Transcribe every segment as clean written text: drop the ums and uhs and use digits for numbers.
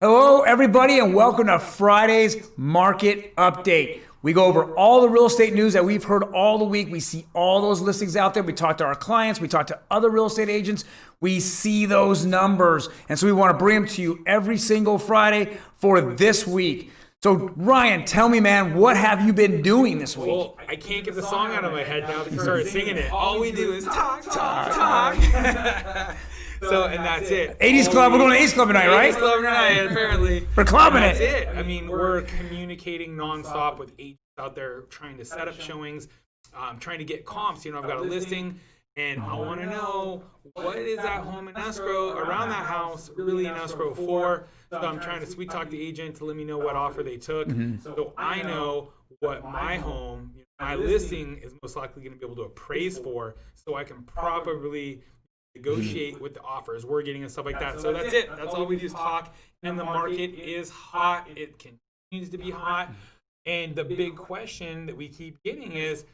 Hello, everybody, and welcome to Friday's Market Update. We go over all the real estate news that we've heard all the week. We see all those listings out there. We talk to our clients. We talk to other real estate agents. We see those numbers. And so we want to bring them to you every single Friday for this week. So, Ryan, tell me, man, what have you been doing this week? Well, I can't get the song out of my head now that you started singing it. All we do is talk. And that's it. 80s Club, we're going to 80s Club tonight, right? 80s Club tonight, apparently. We're clubbing That's it. I mean, we're communicating nonstop with agents out there trying to set up showings, trying to get comps. I've got a listing, and I want to know what is that home in escrow around that house really in escrow for. So I'm trying to sweet talk the agent to let me know what offer they took, so I know what my home, my listing is most likely going to be able to appraise for, so I can properly negotiate with the offers we're getting and stuff like that. So that's it. That's all we do is talk. And the market is hot. It continues to be hot. And the big question that we keep getting is,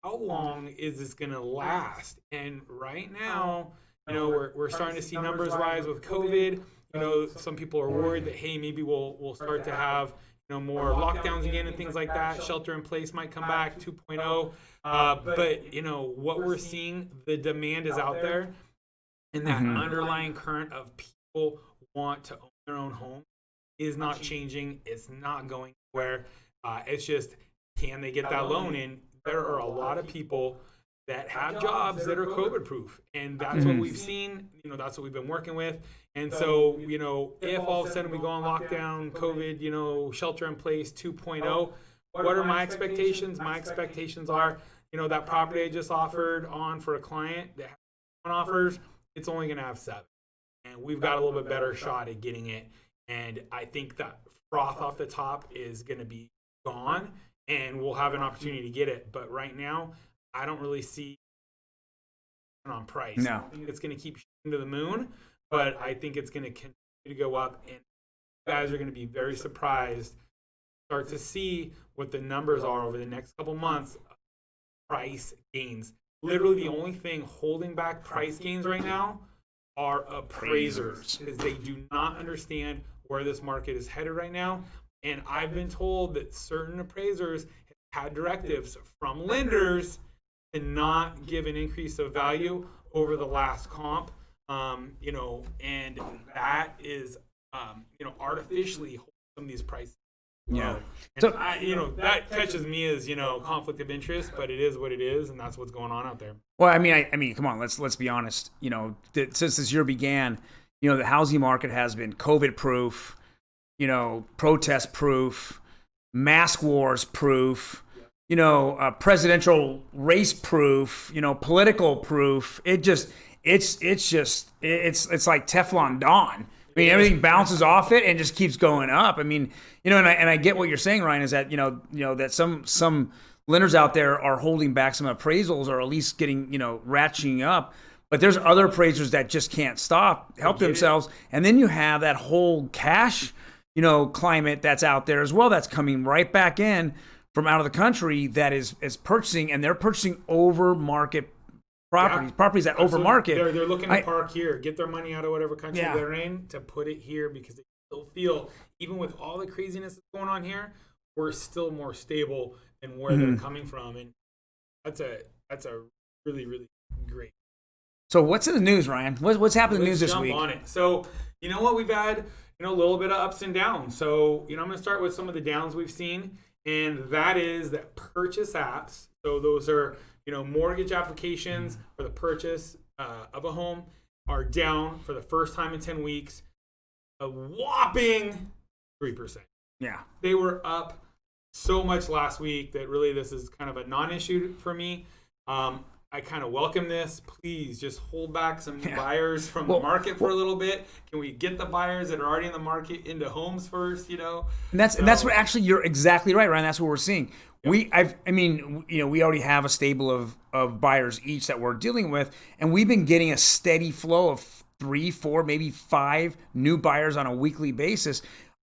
how long is this going to last? And right now, we're starting to see numbers rise with COVID. Some people are worried that, hey, maybe we'll start to have more lockdowns again and things like that. Shelter in place might come back 2.0. But what we're seeing, the demand is out there. And that underlying current of people want to own their own home is not changing. It's not going anywhere. It's just, can they get that loan? And there are a lot of people that have jobs that are COVID proof. And that's what we've seen. That's what we've been working with. And so, if all of a sudden we go on lockdown, COVID, shelter in place 2.0, what are my expectations? My expectations are, that property I just offered on for a client that offers, it's only going to have 7. And we've got a little bit better shot at getting it. And I think that froth off the top is going to be gone, and we'll have an opportunity to get it. But right now, I don't really see on price. No. I think it's going to keep shooting to the moon, but I think it's going to continue to go up. And you guys are going to be very surprised, start to see what the numbers are over the next couple months. Price gains. Literally the only thing holding back price gains right now are appraisers, because they do not understand where this market is headed right now. And I've been told that certain appraisers have had directives from lenders to not give an increase of value over the last comp, and that is, artificially holding some of these prices. Yeah. So that catches me as conflict of interest, but it is what it is, and that's what's going on out there. Well, I mean, come on, let's be honest. Since this year began, the housing market has been COVID proof, protest proof, mask wars proof, presidential race proof, political proof. It's like Teflon Dawn. I mean, everything bounces off it and just keeps going up. I mean, and I get what you're saying, Ryan, is that that some lenders out there are holding back some appraisals, or at least getting ratcheting up. But there's other appraisers that just can't help themselves, and then you have that whole cash climate that's out there as well, that's coming right back in from out of the country, that is purchasing, and they're purchasing over market properties that over market. They're looking to park here, get their money out of whatever country they're in, to put it here, because they still feel, even with all the craziness that's going on here, we're still more stable than where they're coming from. And that's a really, really great. So what's in the news, Ryan? What's happening in the news this week? On it. So what, we've had a little bit of ups and downs. So I'm going to start with some of the downs we've seen, and that is that purchase apps. So those are mortgage applications for the purchase of a home are down for the first time in 10 weeks, a whopping 3%. Yeah. They were up so much last week that really this is kind of a non-issue for me. I kind of welcome this. Please just hold back some buyers from the market for a little bit. Can we get the buyers that are already in the market into homes first? And that's what, actually, you're exactly right, Ryan. That's what we're seeing. Yep. We already have a stable of buyers each that we're dealing with, and we've been getting a steady flow of 3, 4, maybe 5 new buyers on a weekly basis.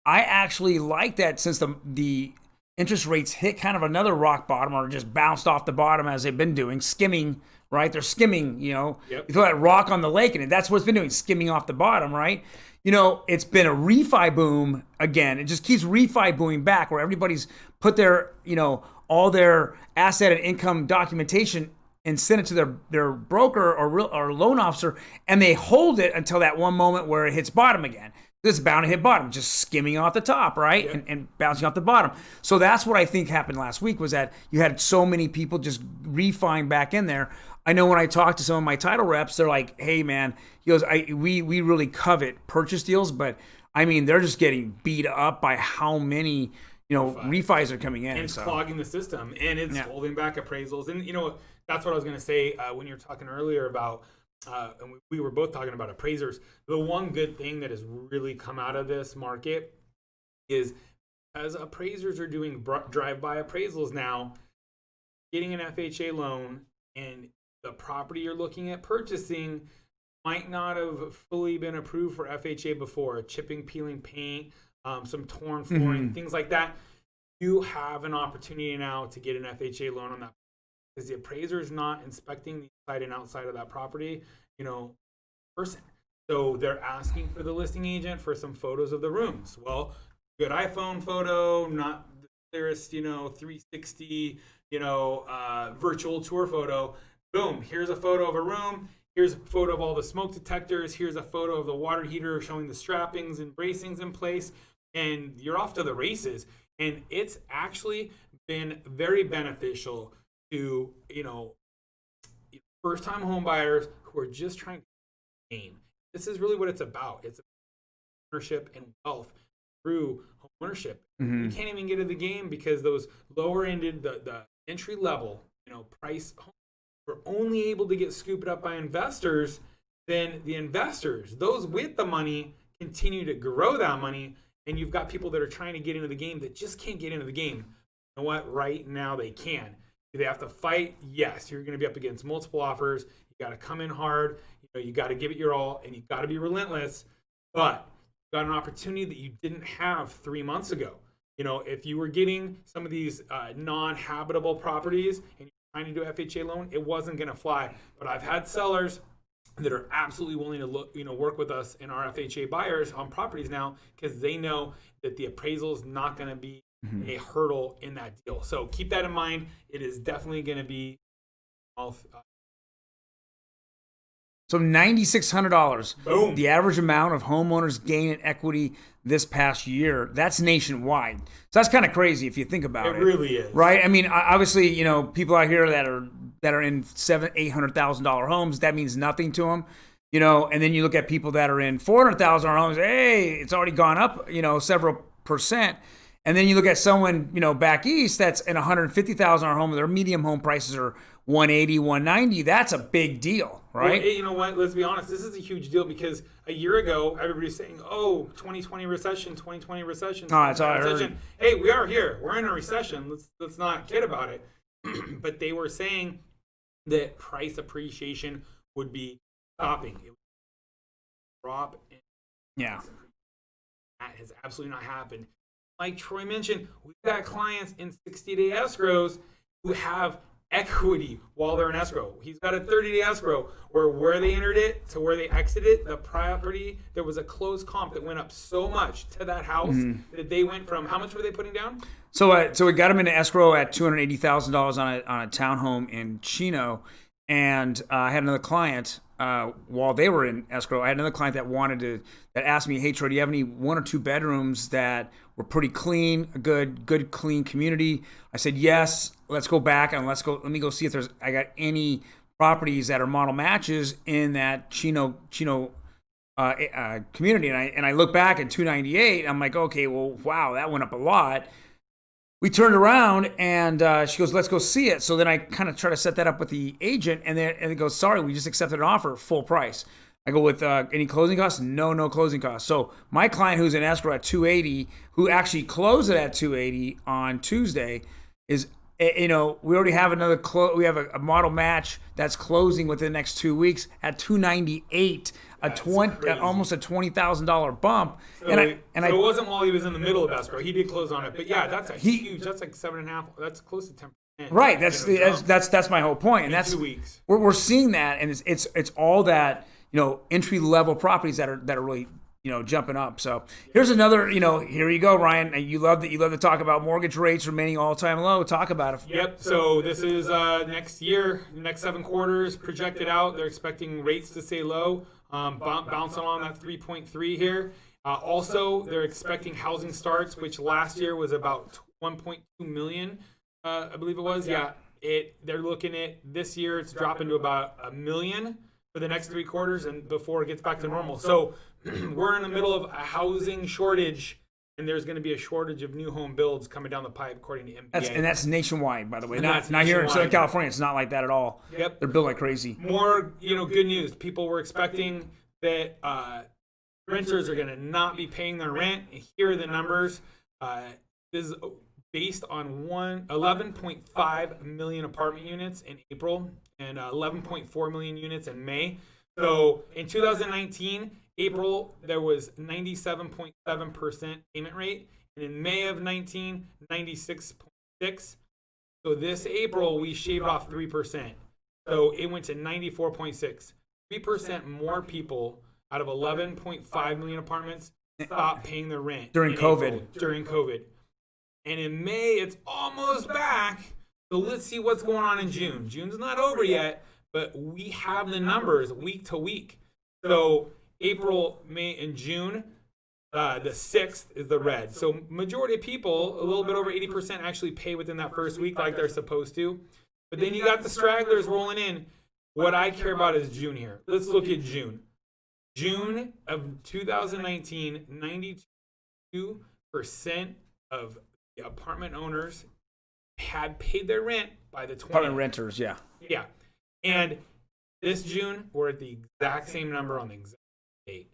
I actually like that, since the interest rates hit kind of another rock bottom, or just bounced off the bottom as they've been doing, skimming, right? They're skimming, Yep. You throw that rock on the lake, and that's what it's been doing, skimming off the bottom, right? it's been a refi boom again. It just keeps refi booming back, where everybody's put their, all their asset and income documentation and send it to their broker or loan officer, and they hold it until that one moment where it hits bottom again. It's bound to hit bottom, just skimming off the top, right? Yep. And bouncing off the bottom. So that's what I think happened last week, was that you had so many people just refining back in there. I know when I talked to some of my title reps, they're like, hey, man, he goes, we really covet purchase deals, but I mean, they're just getting beat up by how many, refis are coming in. And it's clogging the system, and it's holding back appraisals. And, that's what I was going to say when you were talking earlier about, and we were both talking about appraisers. The one good thing that has really come out of this market is, as appraisers are doing drive-by appraisals now, getting an FHA loan, and the property you're looking at purchasing might not have fully been approved for FHA before, chipping, peeling paint, some torn flooring, things like that. You have an opportunity now to get an FHA loan on that, because the appraiser is not inspecting the inside and outside of that property, person. So they're asking for the listing agent for some photos of the rooms. Well, good iPhone photo, not the clearest, 360, virtual tour photo. Boom, here's a photo of a room. Here's a photo of all the smoke detectors. Here's a photo of the water heater showing the strappings and bracings in place. And you're off to the races. And it's actually been very beneficial to, first-time home buyers who are just trying to gain. This is really what it's about. It's ownership and wealth through home ownership. You can't even get to the game because those lower-ended, the entry-level, price homes were only able to get scooped up by investors. Then the investors, those with the money, continue to grow that money, and you've got people that are trying to get into the game that just can't get into the game. You know what? Right now they can. Do they have to fight? Yes. You're going to be up against multiple offers. You got to come in hard. You got to give it your all, and you got to be relentless. But you got an opportunity that you didn't have 3 months ago. If you were getting some of these non-habitable properties and you're trying to do FHA loan, it wasn't going to fly. But I've had sellers that are absolutely willing to work with us and our FHA buyers on properties now, because they know that the appraisal is not going to be a hurdle in that deal. So keep that in mind. It is definitely going to be so $9,600. Boom. The average amount of homeowners gain in equity this past year. That's nationwide. So that's kind of crazy if you think about it. It really is. Right? I mean, obviously, people out here that are in $700,000-$800,000 homes, that means nothing to them. And then you look at people that are in $400,000 homes. Hey, it's already gone up, several percent. And then you look at someone, back east that's in $150,000 home, their medium home prices are $180,000, $190,000. That's a big deal, right? Well, you know what? Let's be honest. This is a huge deal, because a year ago, everybody's saying, 2020 recession, 2020 recession. That's all I heard. Hey, we are here. We're in a recession. Let's not kid about it. But they were saying that price appreciation would be stopping. It would drop. Yeah. That has absolutely not happened. Like Troy mentioned, we've got clients in 60-day escrows who have equity while they're in escrow. He's got a 30-day escrow where they entered it to where they exited the property. There was a closed comp that went up so much to that house that they went from, how much were they putting down? So we got him into escrow at $280,000 on a townhome in Chino, and I had another client while they were in escrow. I had another client that asked me, "Hey Troy, do you have any 1 or 2 bedrooms that were pretty clean, a good clean community?" I said, "Yes. Let's go back and let me go see if I got any properties that are model matches in that Chino community." And I look back at 298. I'm like, okay, well, wow, that went up a lot. We turned around and she goes, "Let's go see it." So then I kind of try to set that up with the agent, and it goes, "Sorry, we just accepted an offer, full price." I go, "With any closing costs?" No closing costs. So my client who's in escrow at 280, who actually closed it at 280 on Tuesday, is, we already have we have a model match that's closing within the next 2 weeks at 298, almost a $20,000 bump. So it wasn't while he was in the middle of escrow. He did close on it, but yeah, that's huge. That's like 7.5. That's close to 10%. Right. That's my whole point, and that's 2 weeks. We're seeing that, and it's all that entry level properties that are really jumping up. So here's another, here you go, Ryan. And you love to talk about mortgage rates remaining all-time low. Talk about it. Yep. So this is next year, next 7 quarters projected out. They're expecting rates to stay low, bouncing on that 3.3 here. Also, they're expecting housing starts, which last year was about 1.2 million, I believe it was. Yeah. They're looking at this year, it's dropping to about 1 million for the next 3 quarters, and before it gets back to normal. So we're in the middle of a housing shortage, and there's going to be a shortage of new home builds coming down the pipe, according to MBA. That's nationwide, by the way. Not here in Southern California. It's not like that at all. Yep. They're built like crazy. More, good news. People were expecting that renters are going to not be paying their rent. Here are the numbers. This is based on 11.5 million apartment units in April and 11.4 million units in May. So in 2019, April, there was 97.7% payment rate. And in May of 19, 96.6%. So this April, we shaved off 3%. So it went to 94.6%. 3% more people out of 11.5 million apartments stopped paying their rent. During COVID. And in May, it's almost back. So let's see what's going on in June. June's not over yet, but we have the numbers week to week. So April, May, and June, the 6th is the red. So majority of people, a little bit over 80%, actually pay within that first week like they're supposed to. But then you got the stragglers rolling in. What I care about is June here. Let's look at June. June of 2019, 92% of the apartment owners had paid their rent by the 20th. Apartment renters, yeah. Yeah. And this June, we're at the exact same number on the exact date.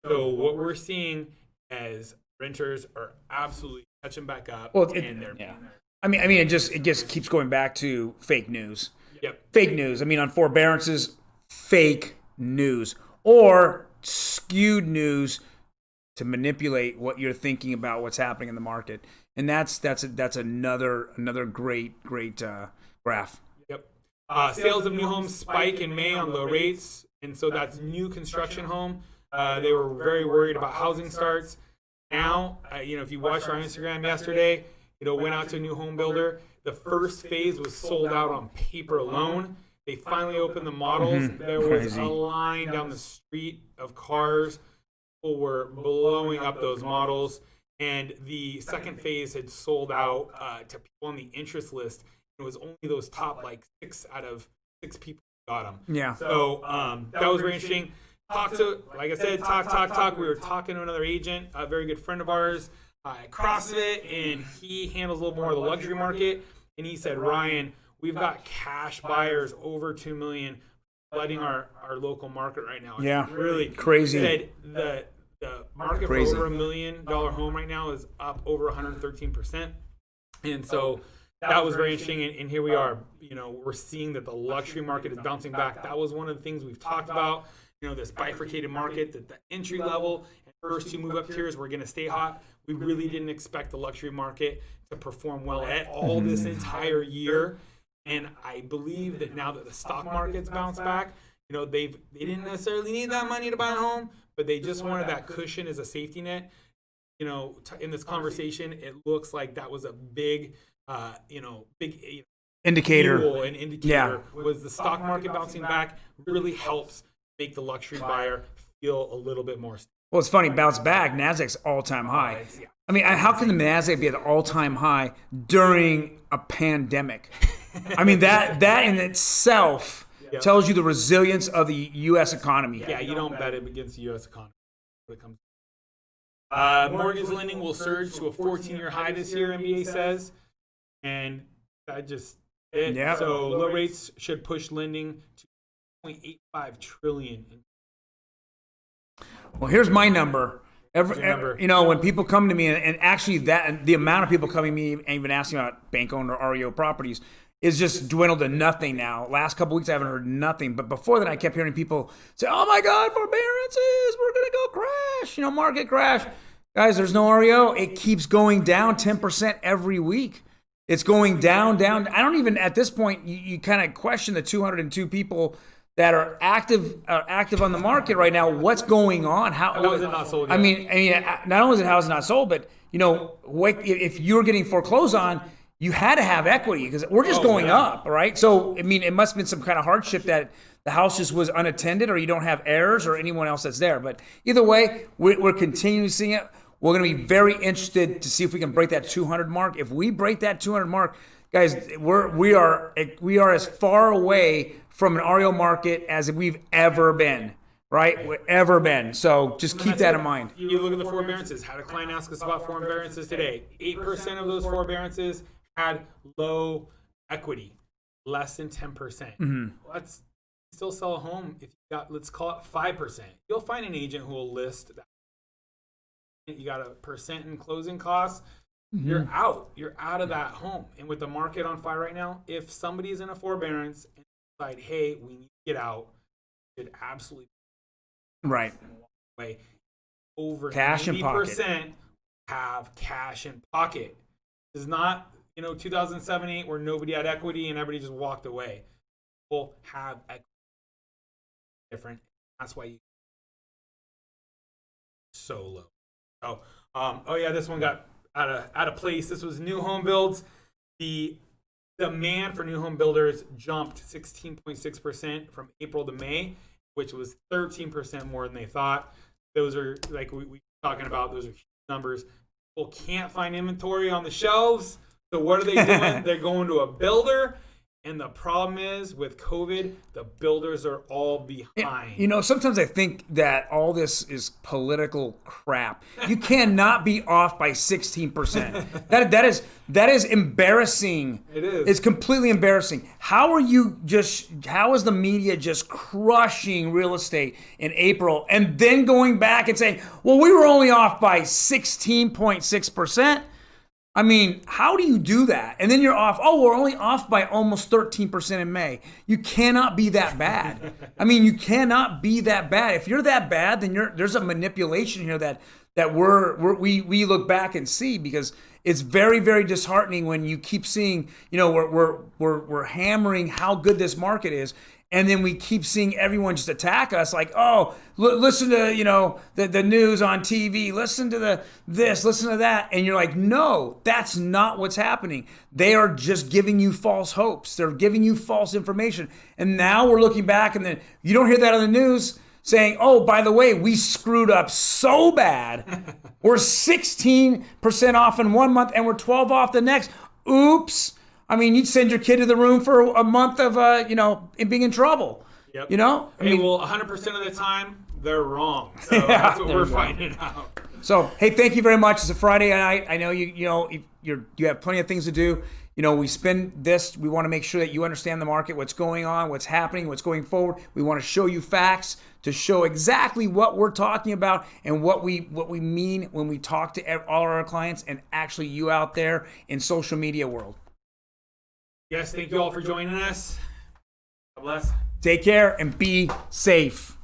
So what we're seeing as renters are absolutely catching back up. Well, yeah. I mean, it just keeps going back to fake news. Yep. Fake news. I mean, on Forbearances, fake news or skewed news to manipulate what you're thinking about what's happening in the market. And that's another great graph. Yep. Sales of new homes spike in May on low rates, and so that's new construction home. They were very worried about housing starts. Now, if you watched our Instagram yesterday, went out to a new home builder. The first phase was sold out on paper alone. They finally opened the models. There was Crazy. a line down the street of cars. People were blowing up those models. And the second phase had sold out to people on the interest list. It was only those top 6 out of 6 people who got them. Yeah. So that was very interesting. Like I said, talk. We were talking to another agent, a very good friend of ours at CrossFit, and he handles a little more of the luxury market. And he said, Ryan, we've got cash buyers over $2 million flooding our local market right now. Yeah. Really crazy. Said the market Crazy. for over $1 million home right now is up over 113%. And so that was very interesting. And here we are, we're seeing that the luxury market is bouncing back. That was one of the things we've talked about, this bifurcated market, that the entry level and first 2 move up tiers were going to stay hot. We really didn't expect the luxury market to perform well at all this entire year. And I believe that now that the stock market's bounced back, they didn't necessarily need that money to buy a home, but they just wanted that cushion as a safety net. In this conversation, it looks like that was a big indicator. An indicator was the stock market bouncing back really helps make the luxury buyer feel a little bit more. Well, it's funny, bounce back, NASDAQ's all-time high. I mean, how can the NASDAQ be at the all-time high during a pandemic? I mean, that in itself tells you the resilience of the U.S. economy. Yeah, you don't bet it against the U.S. economy when it comes. Mortgage lending will surge to a 14-year high this year, MBA says, and that just it. Yep. So low rates should push lending to 0.85 trillion. Well, here's my number. When people come to me, and actually the amount of people coming to me and even asking about bank-owned or REO properties is just dwindled to nothing now. Last couple weeks, I haven't heard nothing. But before that, I kept hearing people say, oh, my God, forbearances, we're going to go crash, market crash. Guys, there's no REO. It keeps going down 10% every week. It's going down. I don't even, at this point, you kind of question the 202 people that are active on the market right now. What's going on? How is it not sold I yet? mean, not only is it house not sold, but if you're getting foreclosed on, you had to have equity because we're just going up, right? So I mean, it must have been some kind of hardship that the house just was unattended, or you don't have heirs or anyone else that's there. But either way, we're continuing seeing it. We're going to be very interested to see if we can break that 200 mark. If we break that 200 mark, guys, we are as far away from an REO market as we've ever been, right? Ever been. So just keep that in mind. You look at the forbearances. Had a client ask us about forbearances today. 8% of those forbearances had low equity, less than 10%. Let's still sell a home if you got, let's call it 5%. You'll find an agent who will list that. You got a percent in closing costs. You're out of that home. And with the market on fire right now, if somebody's in a forbearance and decide, hey, we need to get out, you should absolutely right away. Over cash in pocket. 90% have cash in pocket. This is not 2007-8 where nobody had equity and everybody just walked away. People have equity. Different. That's why you so low. Oh, this one got out of place. This was new home builds. The demand for new home builders jumped 16.6% from April to May, which was 13% more than they thought. Those are, like we talking about, those are huge numbers. People can't find inventory on the shelves. So what are they doing? They're going to a builder. And the problem is with COVID, the builders are all behind. Sometimes I think that all this is political crap. You cannot be off by 16%. That is embarrassing. It is. It's completely embarrassing. How is the media just crushing real estate in April and then going back and saying, well, we were only off by 16.6%? I mean, how do you do that? And then you're off. Oh, we're only off by almost 13% in May. You cannot be that bad. I mean, you cannot be that bad. If you're that bad, then there's a manipulation here that we look back and see, because it's very, very disheartening when you keep seeing, we're hammering how good this market is. And then we keep seeing everyone just attack us like, oh, listen to, the news on TV, listen to this, listen to that. And you're like, no, that's not what's happening. They are just giving you false hopes. They're giving you false information. And now we're looking back, and then you don't hear that on the news saying, oh, by the way, we screwed up so bad. We're 16% off in 1 month and we're 12 off the next. Oops. I mean, you'd send your kid to the room for a month of, being in trouble. Yep. Well, 100% of the time, they're wrong. So that's what we're finding out. So, hey, thank you very much. It's a Friday night. I know you have plenty of things to do. We spend this. We want to make sure that you understand the market, what's going on, what's happening, what's going forward. We want to show you facts to show exactly what we're talking about and what we mean when we talk to all our clients and actually you out there in social media world. Yes, thank you all for joining us. God bless. Take care and be safe.